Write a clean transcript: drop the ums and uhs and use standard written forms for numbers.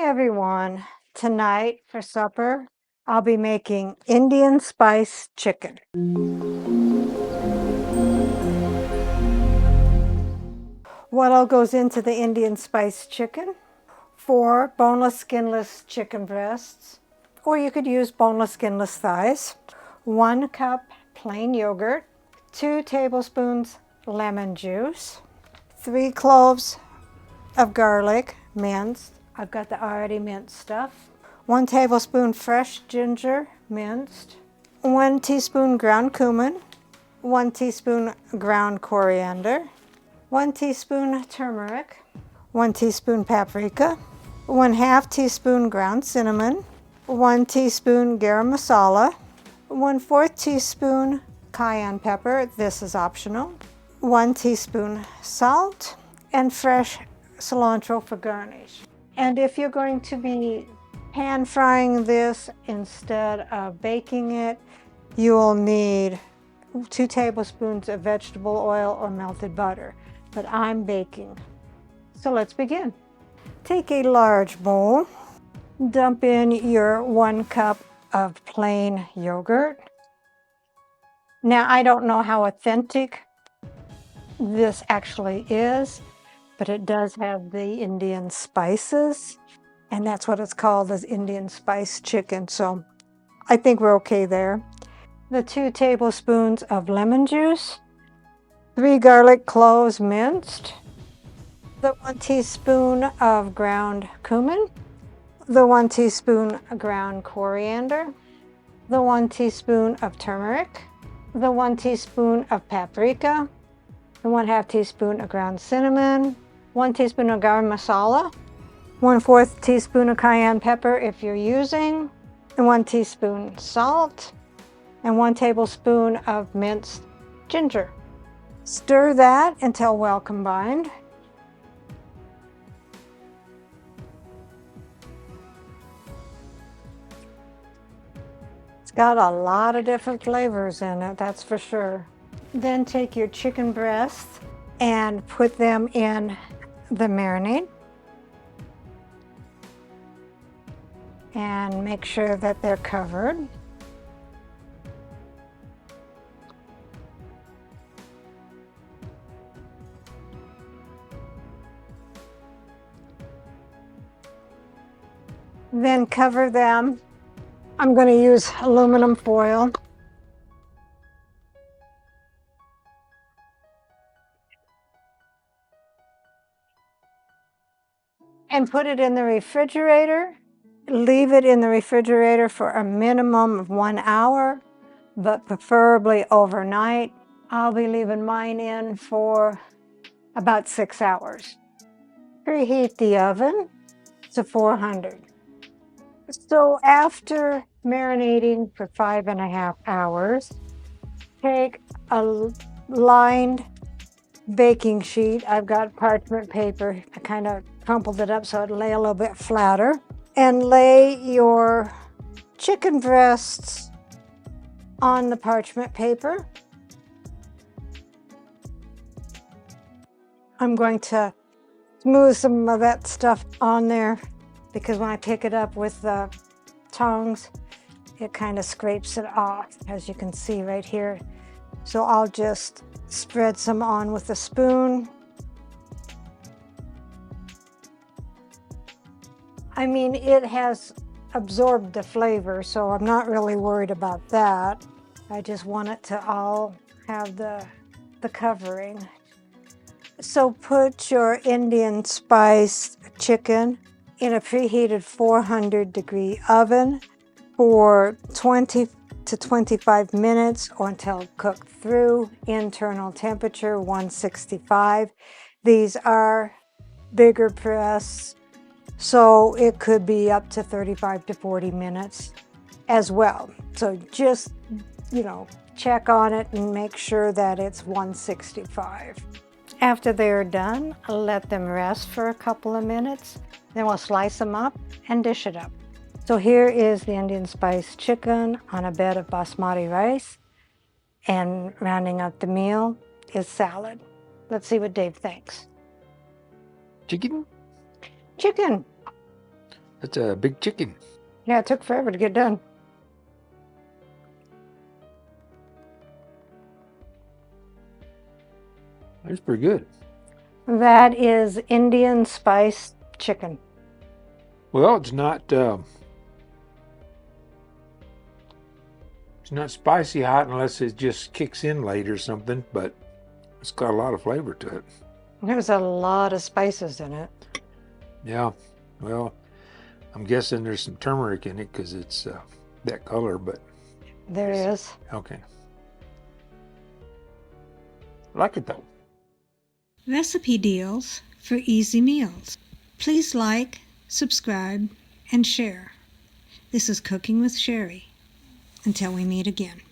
everyone. Tonight for supper, I'll be making Indian spice chicken. What all goes into the Indian spice chicken? 4 boneless, skinless chicken breasts, or you could use boneless, skinless thighs. 1 cup plain yogurt, 2 tablespoons lemon juice, 3 cloves of garlic minced. I've got the already minced stuff. 1 tablespoon fresh ginger minced. 1 teaspoon ground cumin. 1 teaspoon ground coriander. 1 teaspoon turmeric. 1 teaspoon paprika. 1/2 teaspoon ground cinnamon. 1 teaspoon garam masala. 1/4 teaspoon cayenne pepper. This is optional. 1 teaspoon salt and fresh cilantro for garnish. And if you're going to be pan frying this instead of baking it, you'll need 2 tablespoons of vegetable oil or melted butter, but I'm baking. So let's begin. Take a large bowl, dump in your 1 cup of plain yogurt. Now, I don't know how authentic this actually is, but it does have the Indian spices, and that's what it's called, as Indian spice chicken. So I think we're okay there. The 2 tablespoons of lemon juice, 3 garlic cloves minced, the 1 teaspoon of ground cumin, the 1 teaspoon ground coriander, the 1 teaspoon of turmeric, the 1 teaspoon of paprika, the 1/2 teaspoon of ground cinnamon, 1 teaspoon of garam masala, 1/4 teaspoon of cayenne pepper if you're using, and 1 teaspoon salt, and 1 tablespoon of minced ginger. Stir that until well combined. It's got a lot of different flavors in it, that's for sure. Then take your chicken breasts and put them in the marinade. And make sure that they're covered. Then cover them. I'm going to use aluminum foil. And put it in the refrigerator. Leave it in the refrigerator for a minimum of 1 hour, but preferably overnight. I'll be leaving mine in for about 6 hours. Preheat the oven to 400. So after marinating for 5.5 hours, take a lined baking sheet. I've got parchment paper. I kind of crumpled it up so it'd lay a little bit flatter. And lay your chicken breasts on the parchment paper. I'm going to smooth some of that stuff on there because when I pick it up with the tongs, it kind of scrapes it off, as you can see right here. So I'll just spread some on with a spoon. I mean, it has absorbed the flavor, so I'm not really worried about that. I just want it to all have the covering. So put your Indian spice chicken in a preheated 400-degree oven for 20 to 25 minutes or until cooked through. Internal temperature 165. These are bigger breasts, so it could be up to 35 to 40 minutes as well. So just, check on it and make sure that it's 165. After they're done, let them rest for a couple of minutes. Then we'll slice them up and dish it up. So here is the Indian spice chicken on a bed of basmati rice. And rounding out the meal is salad. Let's see what Dave thinks. Chicken? Chicken. That's a big chicken. Yeah, it took forever to get done. That's pretty good. That is Indian spiced chicken. Well, it's not spicy hot unless it just kicks in late or something, but it's got a lot of flavor to it. There's a lot of spices in it. Yeah, well, I'm guessing there's some turmeric in it because it's that color, but... There is. Okay. I like it though. Recipe deals for easy meals. Please like, subscribe, and share. This is Cooking with Sherry. Until we meet again.